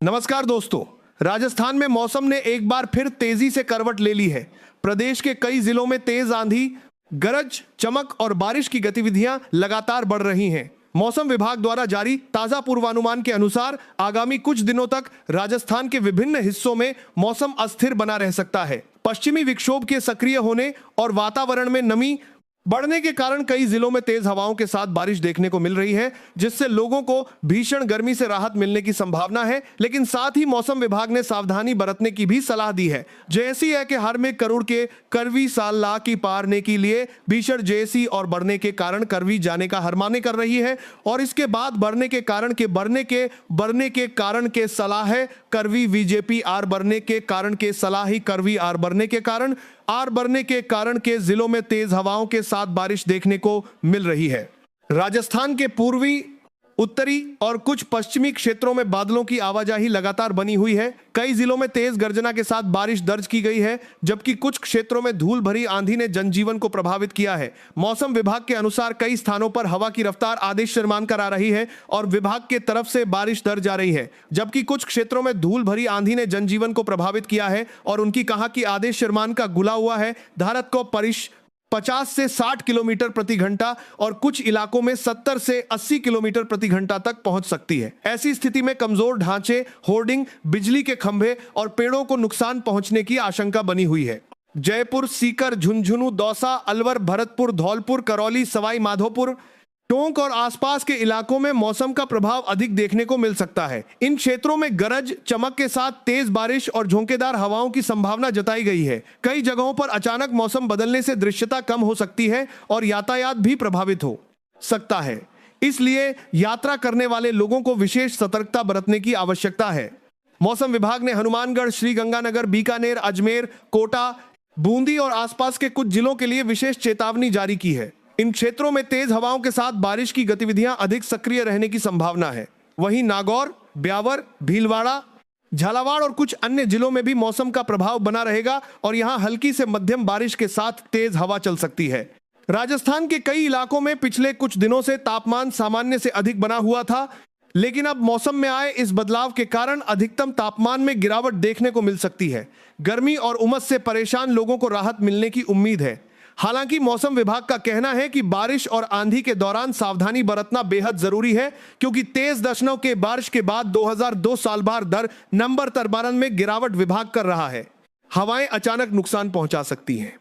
नमस्कार दोस्तों। राजस्थान में मौसम ने एक बार फिर तेजी से करवट ले ली है। प्रदेश के कई जिलों में तेज आंधी, गरज, चमक और बारिश की गतिविधियां लगातार बढ़ रही हैं। मौसम विभाग द्वारा जारी ताजा पूर्वानुमान के अनुसार आगामी कुछ दिनों तक राजस्थान के विभिन्न हिस्सों में मौसम अस्थिर बना रह सकता है। पश्चिमी विक्षोभ के सक्रिय होने और वातावरण में नमी बढ़ने के कारण कई जिलों में तेज हवाओं के साथ बारिश देखने को मिल रही है, जिससे लोगों को भीषण गर्मी से राहत मिलने की संभावना है। लेकिन साथ ही मौसम विभाग ने सावधानी बरतने की भी सलाह दी है। जैसी है कि हर में करुड़ के करवी साल ला की पारने के लिए भीषण जैसी और बढ़ने के कारण करवी जाने का हरमाने कर रही है और इसके बाद बढ़ने के कारण के बढ़ने के कारण के सलाह है करवी बीजेपी आर बढ़ने के कारण के सलाह ही करवी आर बढ़ने के कारण के जिलों में तेज हवाओं के साथ बारिश देखने को मिल रही है। राजस्थान के पूर्वी, उत्तरी और कुछ पश्चिमी क्षेत्रों में बादलों की आवाजाही लगातार बनी हुई है। कई जिलों में तेज गर्जना के साथ बारिश दर्ज की गई है, जबकि कुछ क्षेत्रों में धूल भरी आंधी ने जनजीवन को प्रभावित किया है। मौसम विभाग के अनुसार कई स्थानों पर हवा की रफ्तार आदेश शर्मान करा रही है और विभाग के तरफ से बारिश दर्ज जा रही है, जबकि कुछ क्षेत्रों में धूल भरी आंधी ने जनजीवन को प्रभावित किया है और उनकी कहा कि आदेश शर्मान का गुला हुआ है। धारक को 50 से 60 किलोमीटर प्रति घंटा और कुछ इलाकों में 70 से 80 किलोमीटर प्रति घंटा तक पहुंच सकती है। ऐसी स्थिति में कमजोर ढांचे, होर्डिंग, बिजली के खंभे और पेड़ों को नुकसान पहुंचने की आशंका बनी हुई है। जयपुर, सीकर, झुंझुनू, दौसा, अलवर, भरतपुर, धौलपुर, करौली, सवाई माधोपुर, टोंक और आसपास के इलाकों में मौसम का प्रभाव अधिक देखने को मिल सकता है। इन क्षेत्रों में गरज, चमक के साथ तेज बारिश और झोंकेदार हवाओं की संभावना जताई गई है। कई जगहों पर अचानक मौसम बदलने से दृश्यता कम हो सकती है और यातायात भी प्रभावित हो सकता है। इसलिए यात्रा करने वाले लोगों को विशेष सतर्कता बरतने की आवश्यकता है। मौसम विभाग ने हनुमानगढ़, श्रीगंगानगर, बीकानेर, अजमेर, कोटा, बूंदी और आसपास के कुछ जिलों के लिए विशेष चेतावनी जारी की है। इन क्षेत्रों में तेज हवाओं के साथ बारिश की गतिविधियां अधिक सक्रिय रहने की संभावना है। वहीं नागौर, ब्यावर, भीलवाड़ा, झालावाड़ और कुछ अन्य जिलों में भी मौसम का प्रभाव बना रहेगा और यहां हल्की से मध्यम बारिश के साथ तेज हवा चल सकती है। राजस्थान के कई इलाकों में पिछले कुछ दिनों से तापमान सामान्य से अधिक बना हुआ था, लेकिन अब मौसम में आए इस बदलाव के कारण अधिकतम तापमान में गिरावट देखने को मिल सकती है। गर्मी और उमस से परेशान लोगों को राहत मिलने की उम्मीद है। हालांकि मौसम विभाग का कहना है कि बारिश और आंधी के दौरान सावधानी बरतना बेहद जरूरी है, क्योंकि तेज दशनों के बारिश के बाद 2002 साल भर दर नंबर तापमान में गिरावट विभाग कर रहा है। हवाएं अचानक नुकसान पहुंचा सकती हैं।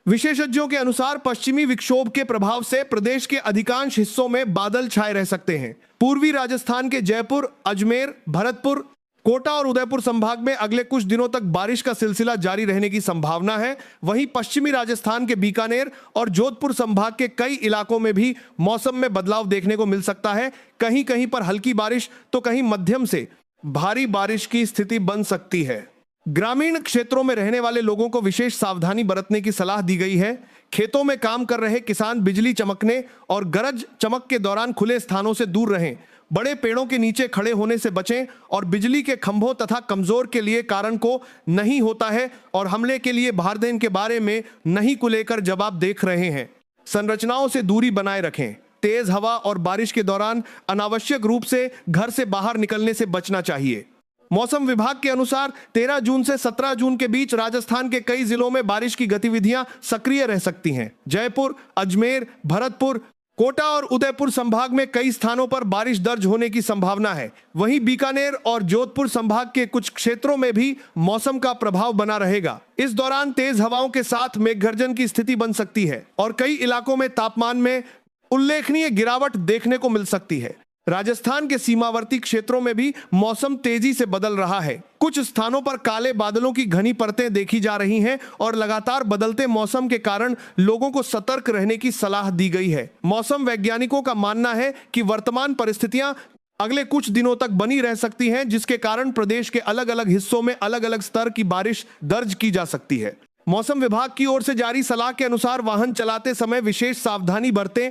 विशेषज्ञों के अनुसार पश्चिमी विक्षोभ के प्रभाव से प्रदेश के अधिकांश हिस्सों में बादल छाए रह सकते हैं। पूर्वी राजस्थान के जयपुर, अजमेर, भरतपुर, कोटा और उदयपुर संभाग में अगले कुछ दिनों तक बारिश का सिलसिला जारी रहने की संभावना है। वहीं पश्चिमी राजस्थान के बीकानेर और जोधपुर संभाग के कई इलाकों में भी मौसम में बदलाव देखने को मिल सकता है। कहीं कहीं पर हल्की बारिश तो कहीं मध्यम से भारी बारिश की स्थिति बन सकती है। ग्रामीण क्षेत्रों में रहने वाले लोगों को विशेष सावधानी बरतने की सलाह दी गई है। खेतों में काम कर रहे किसान बिजली चमकने और गरज चमक के दौरान खुले स्थानों से दूर रहें। बड़े पेड़ों के नीचे खड़े होने से बचें और बिजली के खंभों तथा कमजोर के लिए कारण को नहीं होता है और हमले के लिए भारदेन के बारे में नहीं को लेकर जवाब देख रहे हैं। संरचनाओं से दूरी बनाए रखें। तेज हवा और बारिश के दौरान अनावश्यक रूप से घर से बाहर निकलने से बचना चाहिए। मौसम विभाग के अनुसार 13 जून से 17 जून के बीच राजस्थान के कई जिलों में बारिश की गतिविधियां सक्रिय रह सकती हैं। जयपुर, अजमेर, भरतपुर, कोटा और उदयपुर संभाग में कई स्थानों पर बारिश दर्ज होने की संभावना है। वहीं बीकानेर और जोधपुर संभाग के कुछ क्षेत्रों में भी मौसम का प्रभाव बना रहेगा। इस दौरान तेज हवाओं के साथ मेघगर्जन की स्थिति बन सकती है और कई इलाकों में तापमान में उल्लेखनीय गिरावट देखने को मिल सकती है। राजस्थान के सीमावर्ती क्षेत्रों में भी मौसम तेजी से बदल रहा है। कुछ स्थानों पर काले बादलों की घनी परतें देखी जा रही हैं और लगातार बदलते मौसम के कारण लोगों को सतर्क रहने की सलाह दी गई है। मौसम वैज्ञानिकों का मानना है कि वर्तमान परिस्थितियां अगले कुछ दिनों तक बनी रह सकती हैं, जिसके कारण प्रदेश के अलग अलग हिस्सों में अलग अलग स्तर की बारिश दर्ज की जा सकती है। मौसम विभाग की ओर से जारी सलाह के अनुसार वाहन चलाते समय विशेष सावधानी बरतें,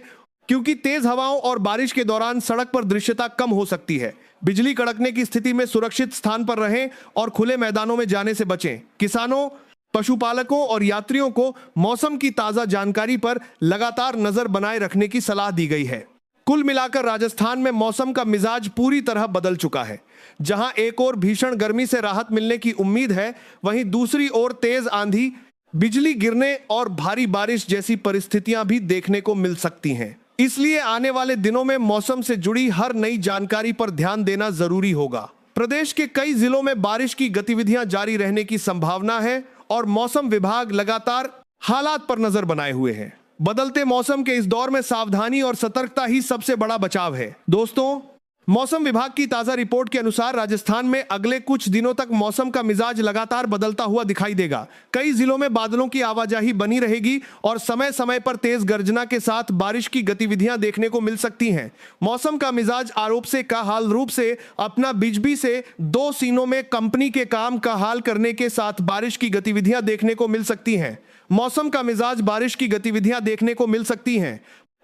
क्योंकि तेज हवाओं और बारिश के दौरान सड़क पर दृश्यता कम हो सकती है। बिजली कड़कने की स्थिति में सुरक्षित स्थान पर रहें और खुले मैदानों में जाने से बचें। किसानों, पशुपालकों और यात्रियों को मौसम की ताजा जानकारी पर लगातार नजर बनाए रखने की सलाह दी गई है। कुल मिलाकर राजस्थान में मौसम का मिजाज पूरी तरह बदल चुका है। जहां एक ओर भीषण गर्मी से राहत मिलने की उम्मीद है, वहीं दूसरी ओर तेज आंधी, बिजली गिरने और भारी बारिश जैसी परिस्थितियां भी देखने को मिल सकती हैं। इसलिए आने वाले दिनों में मौसम से जुड़ी हर नई जानकारी पर ध्यान देना जरूरी होगा। प्रदेश के कई जिलों में बारिश की गतिविधियां जारी रहने की संभावना है और मौसम विभाग लगातार हालात पर नजर बनाए हुए है। बदलते मौसम के इस दौर में सावधानी और सतर्कता ही सबसे बड़ा बचाव है। दोस्तों, मौसम विभाग की ताजा रिपोर्ट के अनुसार राजस्थान में अगले कुछ दिनों तक मौसम का मिजाज लगातार बदलता हुआ दिखाई देगा। कई जिलों में बादलों की आवाजाही बनी रहेगी और समय समय पर तेज गर्जना के साथ बारिश की गतिविधियां देखने को मिल सकती हैं। मौसम का मिजाज आरोप से का हाल रूप से अपना बिजबी से दो सीनों में कंपनी के काम का हाल करने के साथ बारिश की गतिविधियां देखने को मिल सकती हैं। मौसम का मिजाज बारिश की गतिविधियां देखने को मिल सकती हैं।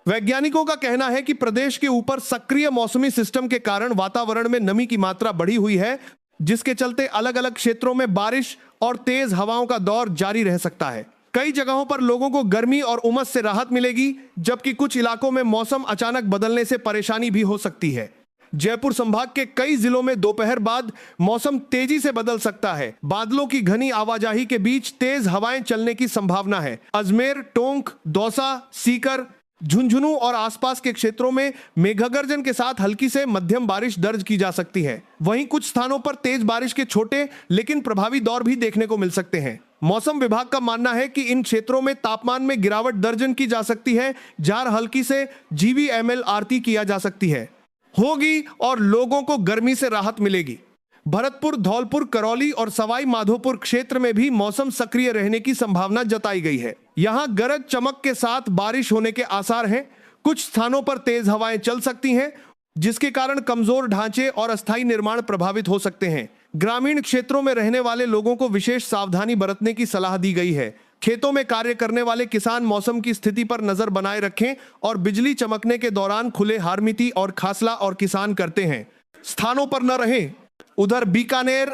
वैज्ञानिकों का कहना है कि प्रदेश के ऊपर सक्रिय मौसमी सिस्टम के कारण वातावरण में नमी की मात्रा बढ़ी हुई है, जिसके चलते अलग अलग क्षेत्रों में बारिश और तेज हवाओं का दौर जारी रह सकता है। कई जगहों पर लोगों को गर्मी और उमस से राहत मिलेगी, जबकि कुछ इलाकों में मौसम अचानक बदलने से परेशानी भी हो सकती है। जयपुर संभाग के कई जिलों में दोपहर बाद मौसम तेजी से बदल सकता है। बादलों की घनी आवाजाही के बीच तेज हवाएं चलने की संभावना है। अजमेर, टोंक, दौसा, सीकर, झुंझुनू और आसपास के क्षेत्रों में मेघगर्जन के साथ हल्की से मध्यम बारिश दर्ज की जा सकती है। वहीं कुछ स्थानों पर तेज बारिश के छोटे लेकिन प्रभावी दौर भी देखने को मिल सकते हैं। मौसम विभाग का मानना है कि इन क्षेत्रों में तापमान में गिरावट दर्जन की जा सकती है, जहां हल्की से GVML आरती किया जा सकती है होगी और लोगों को गर्मी से राहत मिलेगी। भरतपुर, धौलपुर, करौली और सवाई माधोपुर क्षेत्र में भी मौसम सक्रिय रहने की संभावना जताई गई है। यहां गरज चमक के साथ बारिश होने के आसार हैं। कुछ स्थानों पर तेज हवाएं चल सकती हैं, जिसके कारण कमजोर ढांचे और अस्थायी निर्माण प्रभावित हो सकते हैं। ग्रामीण क्षेत्रों में रहने वाले लोगों को विशेष सावधानी बरतने की सलाह दी गई है। खेतों में कार्य करने वाले किसान मौसम की स्थिति पर नजर बनाए रखें और बिजली चमकने के दौरान खुले हारमिती और खासला और किसान करते हैं स्थानों पर न रहें। उधर बीकानेर,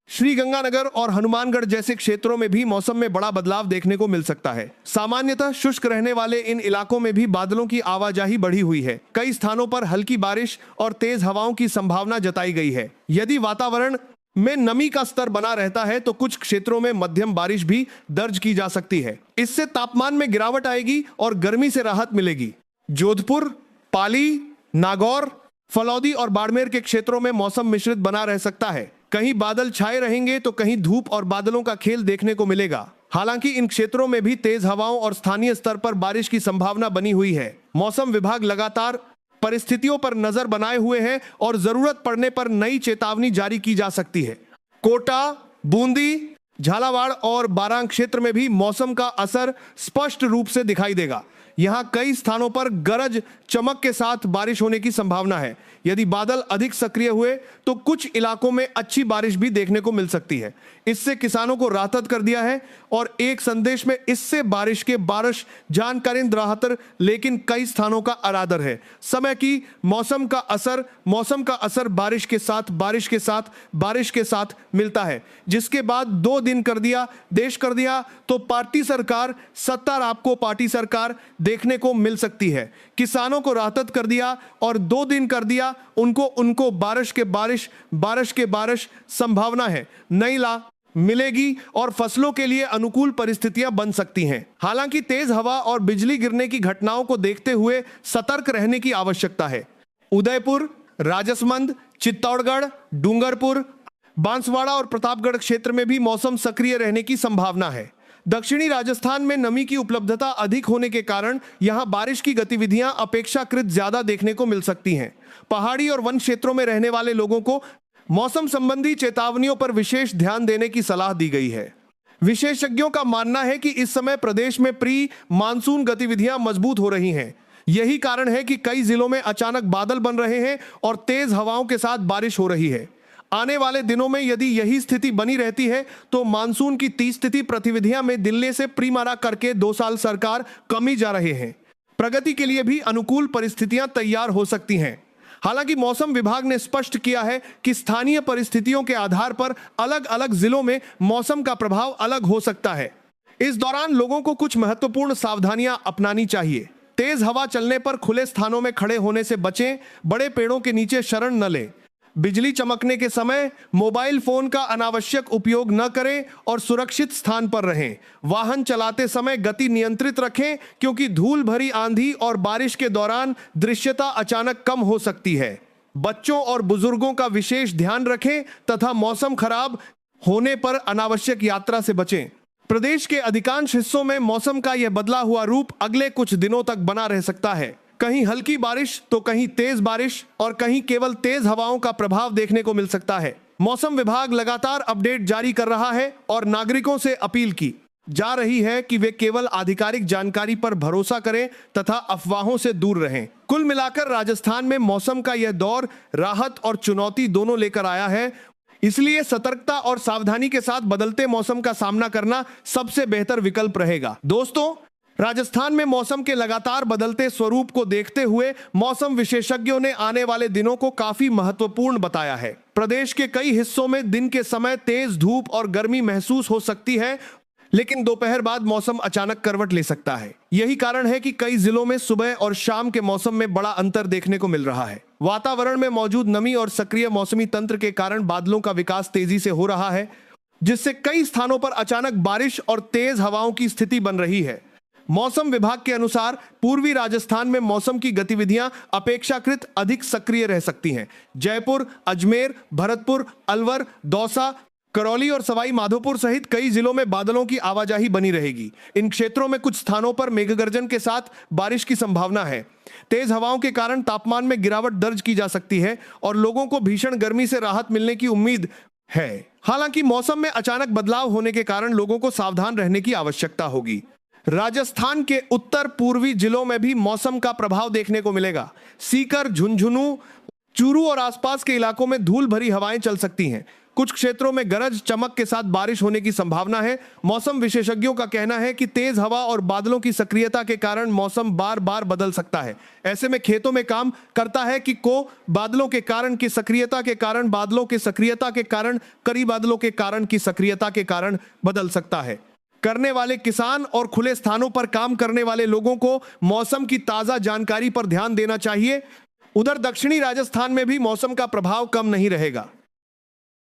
श्रीगंगानगर और हनुमानगढ़ जैसे क्षेत्रों में भी मौसम में बड़ा बदलाव देखने को मिल सकता है। सामान्यतः शुष्क रहने वाले इन इलाकों में भी बादलों की आवाजाही बढ़ी हुई है। कई स्थानों पर हल्की बारिश और तेज हवाओं की संभावना जताई गई है। यदि वातावरण में नमी का स्तर बना रहता है तो कुछ क्षेत्रों में मध्यम बारिश भी दर्ज की जा सकती है। इससे तापमान में गिरावट आएगी और गर्मी से राहत मिलेगी। जोधपुर, पाली, नागौर, फलौदी और बाड़मेर के क्षेत्रों में मौसम मिश्रित बना रह सकता है। कहीं बादल छाए रहेंगे तो कहीं धूप और बादलों का खेल देखने को मिलेगा। हालांकि इन क्षेत्रों में भी तेज हवाओं और स्थानीय स्तर पर बारिश की संभावना बनी हुई है। मौसम विभाग लगातार परिस्थितियों पर नजर बनाए हुए हैं और जरूरत पड़ने पर नई चेतावनी जारी की जा सकती है। कोटा, बूंदी, झालावाड़ और बारां क्षेत्र में भी मौसम का असर स्पष्ट रूप से दिखाई देगा। यहां कई स्थानों पर गरज चमक के साथ बारिश होने की संभावना है। यदि बादल अधिक सक्रिय हुए तो कुछ इलाकों में अच्छी बारिश भी देखने को मिल सकती है। इससे किसानों को राहत कर दिया है और एक संदेश में इससे बारिश जानकारी राहतर, लेकिन कई स्थानों का अरादर है। समय की मौसम का असर बारिश के साथ मिलता है, जिसके बाद 2 दिन कर दिया देश कर दिया तो पार्टी सरकार सत्ता आपको पार्टी सरकार देखने को मिल सकती है। किसानों को राहत कर दिया और 2 दिन कर दिया उनको बारिश के बारिश संभावना है। नई ला मिलेगी और फसलों के लिए अनुकूल परिस्थितियां बन सकती हैं। हालांकि तेज हवा और बिजली गिरने की घटनाओं को देखते हुए सतर्क रहने की आवश्यकता है। उदयपुर, राजसमंद, चित्तौड़गढ़, डूंगरपुर, बांसवाड़ा और प्रतापगढ़ क्षेत्र में भी मौसम सक्रिय रहने की संभावना है। दक्षिणी राजस्थान में नमी की उपलब्धता अधिक होने के कारण यहां बारिश की गतिविधियां अपेक्षाकृत ज्यादा देखने को मिल सकती हैं। पहाड़ी और वन क्षेत्रों में रहने वाले लोगों को मौसम संबंधी चेतावनियों पर विशेष ध्यान देने की सलाह दी गई है। विशेषज्ञों का मानना है कि इस समय प्रदेश में प्री मानसून गतिविधियां मजबूत हो रही हैं। यही कारण है कि कई जिलों में अचानक बादल बन रहे हैं और तेज हवाओं के साथ बारिश हो रही है। आने वाले दिनों में यदि यही स्थिति बनी रहती है तो मानसून की 30 स्थिति प्रतिविधियां में दिल्ली से प्रीमारा करके 2 साल सरकार कमी जा रहे हैं। प्रगति के लिए भी अनुकूल परिस्थितियां तैयार हो सकती हैं। हालांकि मौसम विभाग ने स्पष्ट किया है कि स्थानीय परिस्थितियों के आधार पर अलग अलग जिलों में मौसम का प्रभाव अलग हो सकता है। इस दौरान लोगों को कुछ महत्वपूर्ण सावधानियां अपनानी चाहिए। तेज हवा चलने पर खुले स्थानों में खड़े होने से बचें, बड़े पेड़ों के नीचे शरण न लें। बिजली चमकने के समय मोबाइल फोन का अनावश्यक उपयोग न करें और सुरक्षित स्थान पर रहें। वाहन चलाते समय गति नियंत्रित रखें, क्योंकि धूल भरी आंधी और बारिश के दौरान दृश्यता अचानक कम हो सकती है। बच्चों और बुजुर्गों का विशेष ध्यान रखें तथा मौसम खराब होने पर अनावश्यक यात्रा से बचें। प्रदेश के अधिकांश हिस्सों में मौसम का यह बदला हुआ रूप अगले कुछ दिनों तक बना रह सकता है। कहीं हल्की बारिश तो कहीं तेज बारिश और कहीं केवल तेज हवाओं का प्रभाव देखने को मिल सकता है। मौसम विभाग लगातार अपडेट जारी कर रहा है और नागरिकों से अपील की जा रही है कि वे केवल आधिकारिक जानकारी पर भरोसा करें तथा अफवाहों से दूर रहें। कुल मिलाकर राजस्थान में मौसम का यह दौर राहत और चुनौती दोनों लेकर आया है, इसलिए सतर्कता और सावधानी के साथ बदलते मौसम का सामना करना सबसे बेहतर विकल्प रहेगा। दोस्तों, राजस्थान में मौसम के लगातार बदलते स्वरूप को देखते हुए मौसम विशेषज्ञों ने आने वाले दिनों को काफी महत्वपूर्ण बताया है। प्रदेश के कई हिस्सों में दिन के समय तेज धूप और गर्मी महसूस हो सकती है, लेकिन दोपहर बाद मौसम अचानक करवट ले सकता है। यही कारण है कि कई जिलों में सुबह और शाम के मौसम में बड़ा अंतर देखने को मिल रहा है। वातावरण में मौजूद नमी और सक्रिय मौसमी तंत्र के कारण बादलों का विकास तेजी से हो रहा है, जिससे कई स्थानों पर अचानक बारिश और तेज हवाओं की स्थिति बन रही है। मौसम विभाग के अनुसार पूर्वी राजस्थान में मौसम की गतिविधियां अपेक्षाकृत अधिक सक्रिय रह सकती हैं। जयपुर, अजमेर, भरतपुर, अलवर, दौसा, करौली और सवाई माधोपुर सहित कई जिलों में बादलों की आवाजाही बनी रहेगी। इन क्षेत्रों में कुछ स्थानों पर मेघगर्जन के साथ बारिश की संभावना है। तेज हवाओं के कारण तापमान में गिरावट दर्ज की जा सकती है और लोगों को भीषण गर्मी से राहत मिलने की उम्मीद है। हालांकि मौसम में अचानक बदलाव होने के कारण लोगों को सावधान रहने की आवश्यकता होगी। राजस्थान के उत्तर पूर्वी जिलों में भी मौसम का प्रभाव देखने को मिलेगा। सीकर, झुंझुनू, चूरू और आसपास के इलाकों में धूल भरी हवाएं चल सकती हैं। कुछ क्षेत्रों में गरज चमक के साथ बारिश होने की संभावना है। मौसम विशेषज्ञों का कहना है कि तेज हवा और बादलों की सक्रियता के कारण मौसम बार बार बदल सकता है। ऐसे में खेतों में काम करता है कि बादलों के कारण की सक्रियता के कारण बादलों की सक्रियता के कारण कड़ी बादलों के कारण की सक्रियता के कारण बदल सकता है। करने वाले किसान और खुले स्थानों पर काम करने वाले लोगों को मौसम की ताजा जानकारी पर ध्यान देना चाहिए। उधर दक्षिणी राजस्थान में भी मौसम का प्रभाव कम नहीं रहेगा।